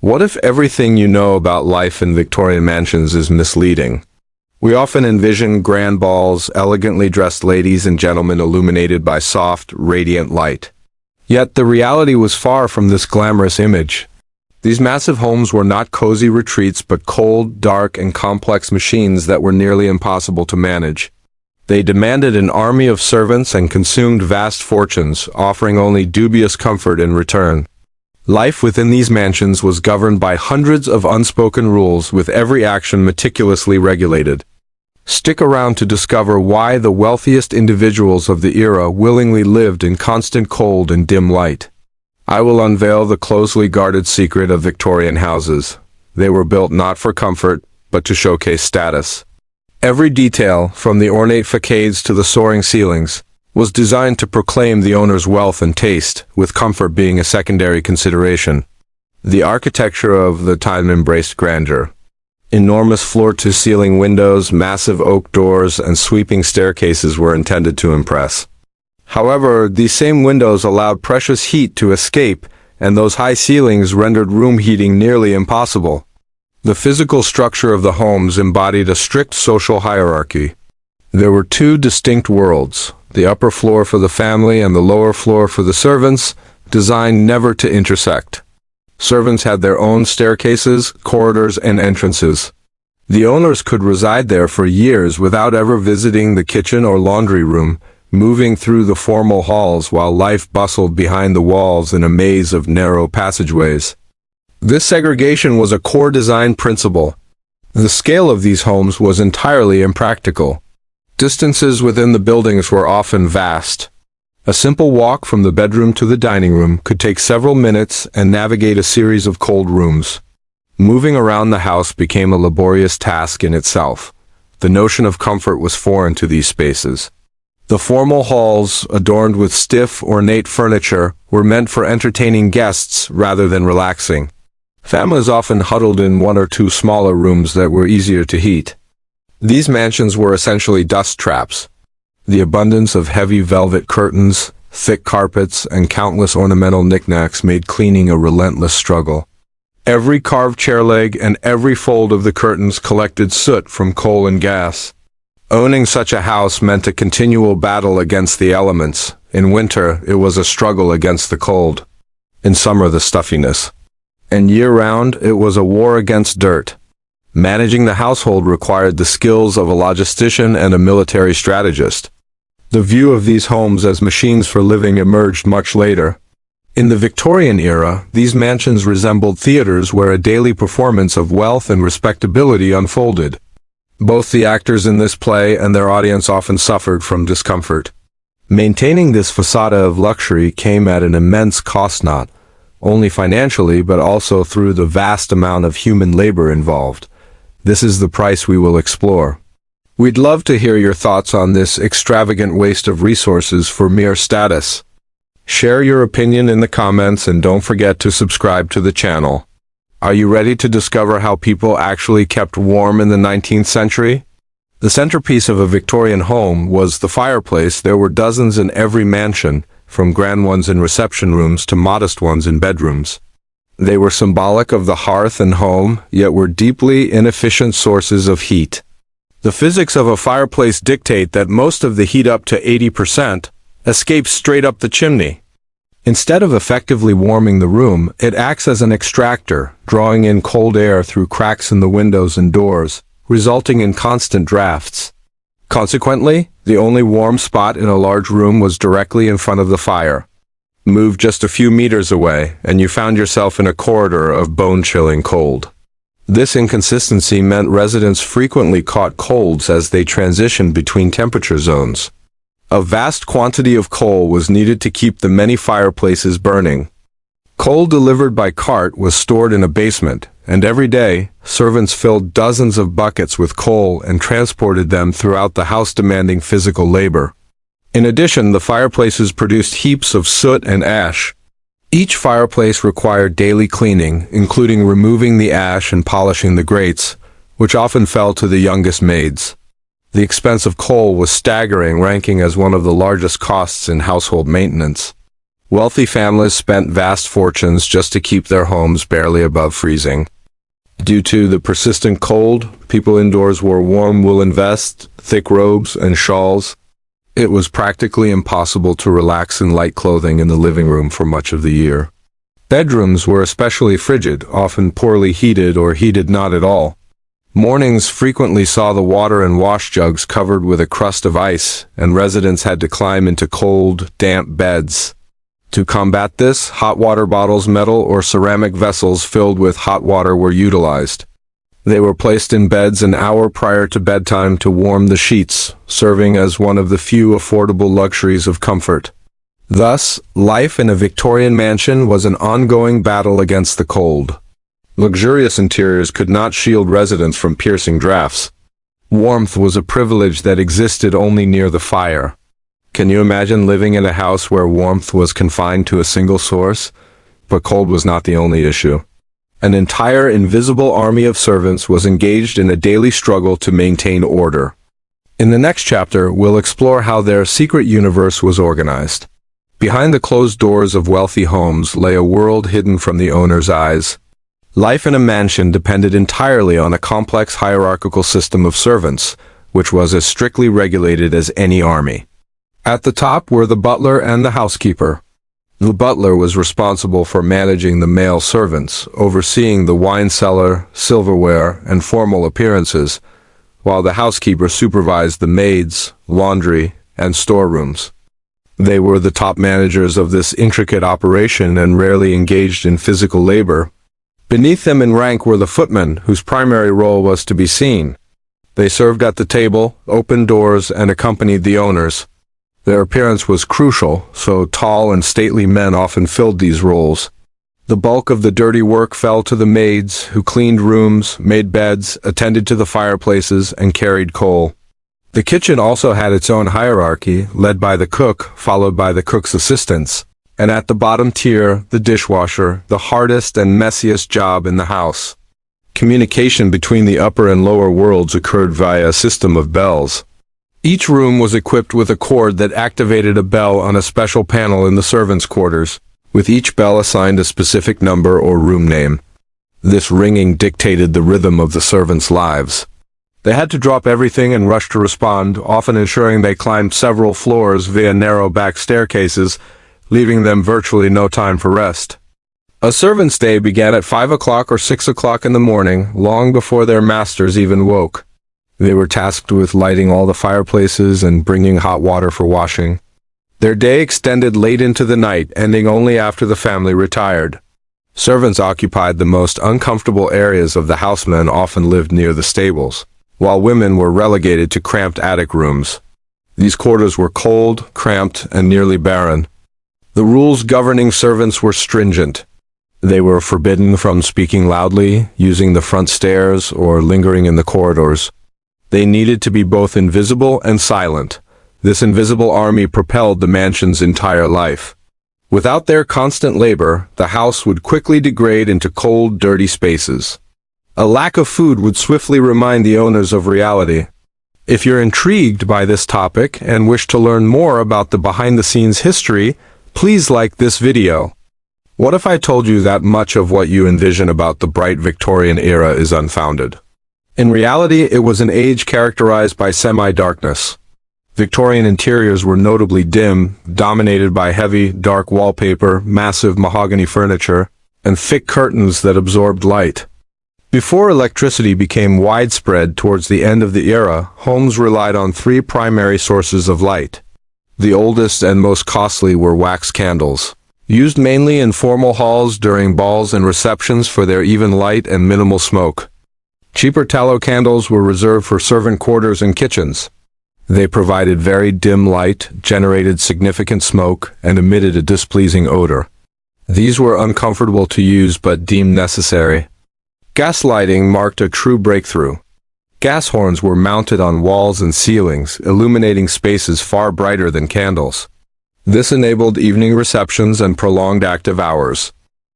What if everything you know about life in Victorian mansions is misleading? We often envision grand balls, elegantly dressed ladies and gentlemen illuminated by soft, radiant light. Yet the reality was far from this glamorous image. These massive homes were not cozy retreats but cold, dark, and complex machines that were nearly impossible to manage. They demanded an army of servants and consumed vast fortunes, offering only dubious comfort in return. Life within these mansions was governed by hundreds of unspoken rules, with every action meticulously regulated. Stick around to discover why the wealthiest individuals of the era willingly lived in constant cold and dim light. I will unveil the closely guarded secret of Victorian houses. They were built not for comfort, but to showcase status. Every detail, from the ornate facades to the soaring ceilings, was designed to proclaim the owner's wealth and taste, with comfort being a secondary consideration. The architecture of the time embraced grandeur. Enormous floor-to-ceiling windows, massive oak doors, and sweeping staircases were intended to impress. However, these same windows allowed precious heat to escape, and those high ceilings rendered room heating nearly impossible. The physical structure of the homes embodied a strict social hierarchy. There were two distinct worlds, the upper floor for the family and the lower floor for the servants, designed never to intersect. Servants had their own staircases, corridors, and entrances. The owners could reside there for years without ever visiting the kitchen or laundry room, moving through the formal halls while life bustled behind the walls in a maze of narrow passageways. This segregation was a core design principle. The scale of these homes was entirely impractical. Distances within the buildings were often vast. A simple walk from the bedroom to the dining room could take several minutes and navigate a series of cold rooms. Moving around the house became a laborious task in itself. The notion of comfort was foreign to these spaces. The formal halls, adorned with stiff, ornate furniture, were meant for entertaining guests rather than relaxing. Families often huddled in one or two smaller rooms that were easier to heat. These mansions were essentially dust traps. The abundance of heavy velvet curtains, thick carpets, and countless ornamental knickknacks made cleaning a relentless struggle. Every carved chair leg and every fold of the curtains collected soot from coal and gas. Owning such a house meant a continual battle against the elements. In winter, it was a struggle against the cold. In summer, the stuffiness. And year-round, it was a war against dirt. Managing the household required the skills of a logistician and a military strategist. The view of these homes as machines for living emerged much later. In the Victorian era, these mansions resembled theaters where a daily performance of wealth and respectability unfolded. Both the actors in this play and their audience often suffered from discomfort. Maintaining this facade of luxury came at an immense cost, not only financially but also through the vast amount of human labor involved. This is the price we will explore. We'd love to hear your thoughts on this extravagant waste of resources for mere status. Share your opinion in the comments and don't forget to subscribe to the channel. Are you ready to discover how people actually kept warm in the 19th century? The centerpiece of a Victorian home was the fireplace. There were dozens in every mansion, from grand ones in reception rooms to modest ones in bedrooms. They were symbolic of the hearth and home, yet were deeply inefficient sources of heat. The physics of a fireplace dictate that most of the heat, up to 80%, escapes straight up the chimney. Instead of effectively warming the room, it acts as an extractor, drawing in cold air through cracks in the windows and doors, resulting in constant drafts. Consequently, the only warm spot in a large room was directly in front of the fire. Move just a few meters away, and you found yourself in a corridor of bone-chilling cold. This inconsistency meant residents frequently caught colds as they transitioned between temperature zones. A vast quantity of coal was needed to keep the many fireplaces burning. Coal delivered by cart was stored in a basement, and every day, servants filled dozens of buckets with coal and transported them throughout the house, demanding physical labor. In addition, the fireplaces produced heaps of soot and ash. Each fireplace required daily cleaning, including removing the ash and polishing the grates, which often fell to the youngest maids. The expense of coal was staggering, ranking as one of the largest costs in household maintenance. Wealthy families spent vast fortunes just to keep their homes barely above freezing. Due to the persistent cold, people indoors wore warm woolen vests, thick robes, and shawls. It was practically impossible to relax in light clothing in the living room for much of the year. Bedrooms were especially frigid, often poorly heated or heated not at all. Mornings frequently saw the water and wash jugs covered with a crust of ice, and residents had to climb into cold, damp beds. To combat this, hot water bottles, metal or ceramic vessels filled with hot water were utilized. They were placed in beds an hour prior to bedtime to warm the sheets, serving as one of the few affordable luxuries of comfort. Thus, life in a Victorian mansion was an ongoing battle against the cold. Luxurious interiors could not shield residents from piercing drafts. Warmth was a privilege that existed only near the fire. Can you imagine living in a house where warmth was confined to a single source? But cold was not the only issue. An entire invisible army of servants was engaged in a daily struggle to maintain order. In the next chapter, we'll explore how their secret universe was organized. Behind the closed doors of wealthy homes lay a world hidden from the owner's eyes. Life in a mansion depended entirely on a complex hierarchical system of servants, which was as strictly regulated as any army. At the top were the butler and the housekeeper. The butler was responsible for managing the male servants, overseeing the wine cellar, silverware, and formal appearances, while the housekeeper supervised the maids, laundry, and storerooms. They were the top managers of this intricate operation and rarely engaged in physical labor. Beneath them in rank were the footmen, whose primary role was to be seen. They served at the table, opened doors, and accompanied the owners. Their appearance was crucial, so tall and stately men often filled these roles. The bulk of the dirty work fell to the maids, who cleaned rooms, made beds, attended to the fireplaces, and carried coal. The kitchen also had its own hierarchy, led by the cook, followed by the cook's assistants, and at the bottom tier, the dishwasher, the hardest and messiest job in the house. Communication between the upper and lower worlds occurred via a system of bells. Each room was equipped with a cord that activated a bell on a special panel in the servants' quarters, with each bell assigned a specific number or room name. This ringing dictated the rhythm of the servants' lives. They had to drop everything and rush to respond, often ensuring they climbed several floors via narrow back staircases, leaving them virtually no time for rest. A servant's day began at 5 o'clock or 6 o'clock in the morning, long before their masters even woke. They were tasked with lighting all the fireplaces and bringing hot water for washing. Their day extended late into the night, ending only after the family retired. Servants occupied the most uncomfortable areas of the house. Men often lived near the stables, while women were relegated to cramped attic rooms. These quarters were cold, cramped, and nearly barren. The rules governing servants were stringent. They were forbidden from speaking loudly, using the front stairs, or lingering in the corridors. They needed to be both invisible and silent. This invisible army propelled the mansion's entire life. Without their constant labor, the house would quickly degrade into cold, dirty spaces. A lack of food would swiftly remind the owners of reality. If you're intrigued by this topic and wish to learn more about the behind-the-scenes history, please like this video. What if I told you that much of what you envision about the bright Victorian era is unfounded? In reality, it was an age characterized by semi-darkness. Victorian interiors were notably dim, dominated by heavy, dark wallpaper, massive mahogany furniture, and thick curtains that absorbed light. Before electricity became widespread towards the end of the era, homes relied on three primary sources of light. The oldest and most costly were wax candles, used mainly in formal halls during balls and receptions for their even light and minimal smoke. Cheaper tallow candles were reserved for servant quarters and kitchens. They provided very dim light, generated significant smoke, and emitted a displeasing odor. These were uncomfortable to use but deemed necessary. Gas lighting marked a true breakthrough. Gas horns were mounted on walls and ceilings, illuminating spaces far brighter than candles. This enabled evening receptions and prolonged active hours.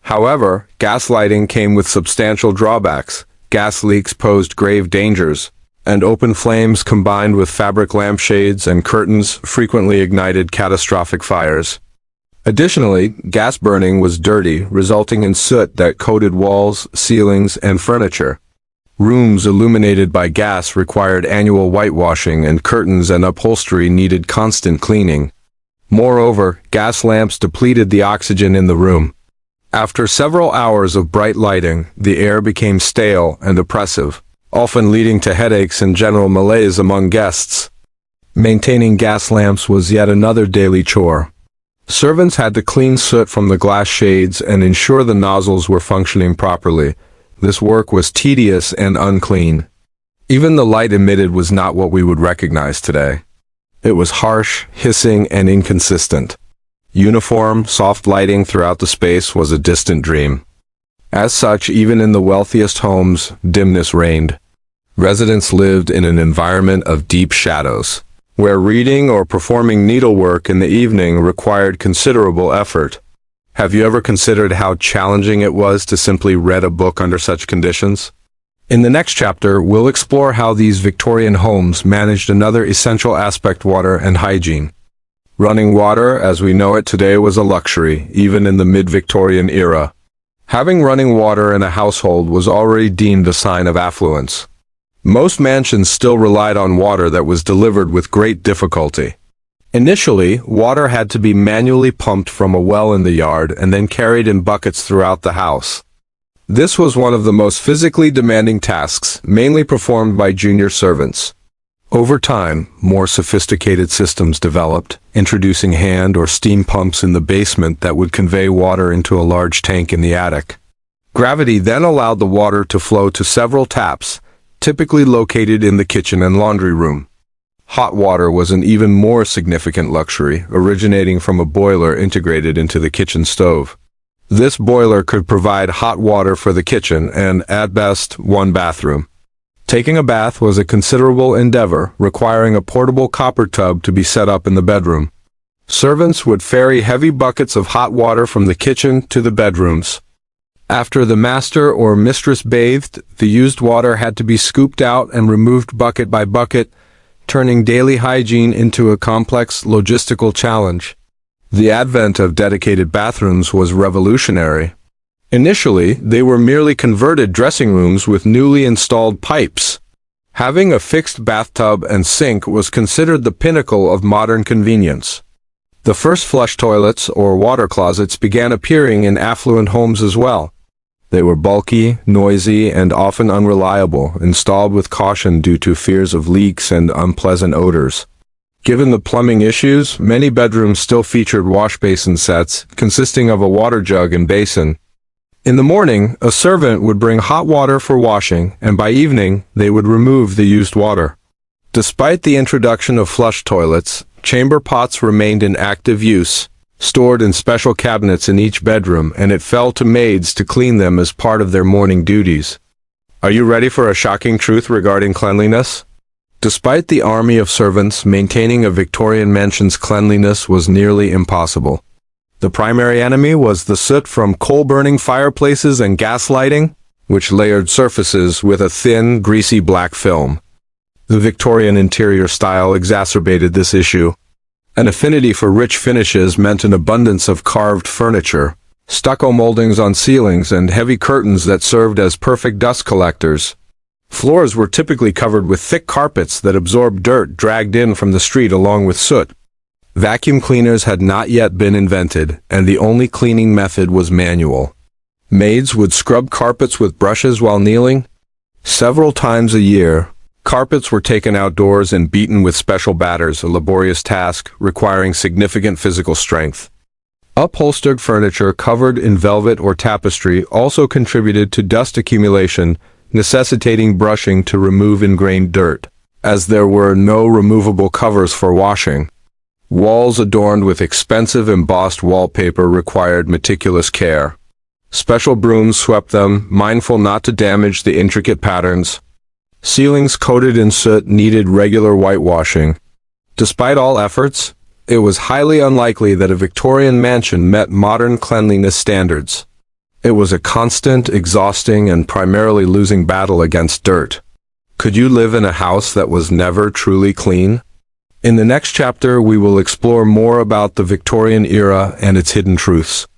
However, gas lighting came with substantial drawbacks. Gas leaks posed grave dangers, and open flames combined with fabric lampshades and curtains frequently ignited catastrophic fires. Additionally, gas burning was dirty, resulting in soot that coated walls, ceilings, and furniture. Rooms illuminated by gas required annual whitewashing, and curtains and upholstery needed constant cleaning. Moreover, gas lamps depleted the oxygen in the room. After several hours of bright lighting, the air became stale and oppressive, often leading to headaches and general malaise among guests. Maintaining gas lamps was yet another daily chore. Servants had to clean soot from the glass shades and ensure the nozzles were functioning properly. This work was tedious and unclean. Even the light emitted was not what we would recognize today. It was harsh, hissing, and inconsistent. Uniform, soft lighting throughout the space was a distant dream. As such, even in the wealthiest homes, dimness reigned. Residents lived in an environment of deep shadows, where reading or performing needlework in the evening required considerable effort. Have you ever considered how challenging it was to simply read a book under such conditions? In the next chapter, we'll explore how these Victorian homes managed another essential aspect: water and hygiene. Running water, as we know it today, was a luxury, even in the mid-Victorian era. Having running water in a household was already deemed a sign of affluence. Most mansions still relied on water that was delivered with great difficulty. Initially, water had to be manually pumped from a well in the yard and then carried in buckets throughout the house. This was one of the most physically demanding tasks, mainly performed by junior servants. Over time, more sophisticated systems developed, introducing hand or steam pumps in the basement that would convey water into a large tank in the attic. Gravity then allowed the water to flow to several taps, typically located in the kitchen and laundry room. Hot water was an even more significant luxury, originating from a boiler integrated into the kitchen stove. This boiler could provide hot water for the kitchen and, at best, one bathroom. Taking a bath was a considerable endeavor, requiring a portable copper tub to be set up in the bedroom. Servants would ferry heavy buckets of hot water from the kitchen to the bedrooms. After the master or mistress bathed, the used water had to be scooped out and removed bucket by bucket, turning daily hygiene into a complex logistical challenge. The advent of dedicated bathrooms was revolutionary. Initially, they were merely converted dressing rooms with newly installed pipes. Having a fixed bathtub and sink was considered the pinnacle of modern convenience. The first flush toilets, or water closets, began appearing in affluent homes as well. They were bulky, noisy, and often unreliable, installed with caution due to fears of leaks and unpleasant odors. Given the plumbing issues, many bedrooms still featured wash basin sets, consisting of a water jug and basin. In the morning, a servant would bring hot water for washing, and by evening, they would remove the used water. Despite the introduction of flush toilets, chamber pots remained in active use, stored in special cabinets in each bedroom, and it fell to maids to clean them as part of their morning duties. Are you ready for a shocking truth regarding cleanliness? Despite the army of servants, maintaining a Victorian mansion's cleanliness was nearly impossible. The primary enemy was the soot from coal-burning fireplaces and gas lighting, which layered surfaces with a thin, greasy black film. The Victorian interior style exacerbated this issue. An affinity for rich finishes meant an abundance of carved furniture, stucco moldings on ceilings, and heavy curtains that served as perfect dust collectors. Floors were typically covered with thick carpets that absorbed dirt dragged in from the street along with soot. Vacuum cleaners had not yet been invented, and the only cleaning method was manual. Maids would scrub carpets with brushes while kneeling. Several times a year, carpets were taken outdoors and beaten with special batters, a laborious task requiring significant physical strength. Upholstered furniture covered in velvet or tapestry also contributed to dust accumulation, necessitating brushing to remove ingrained dirt, as there were no removable covers for washing. Walls adorned with expensive embossed wallpaper required meticulous care. Special brooms swept them, mindful not to damage the intricate patterns. Ceilings coated in soot needed regular whitewashing. Despite all efforts, it was highly unlikely that a Victorian mansion met modern cleanliness standards. It was a constant, exhausting, and primarily losing battle against dirt. Could you live in a house that was never truly clean? In the next chapter, we will explore more about the Victorian era and its hidden truths.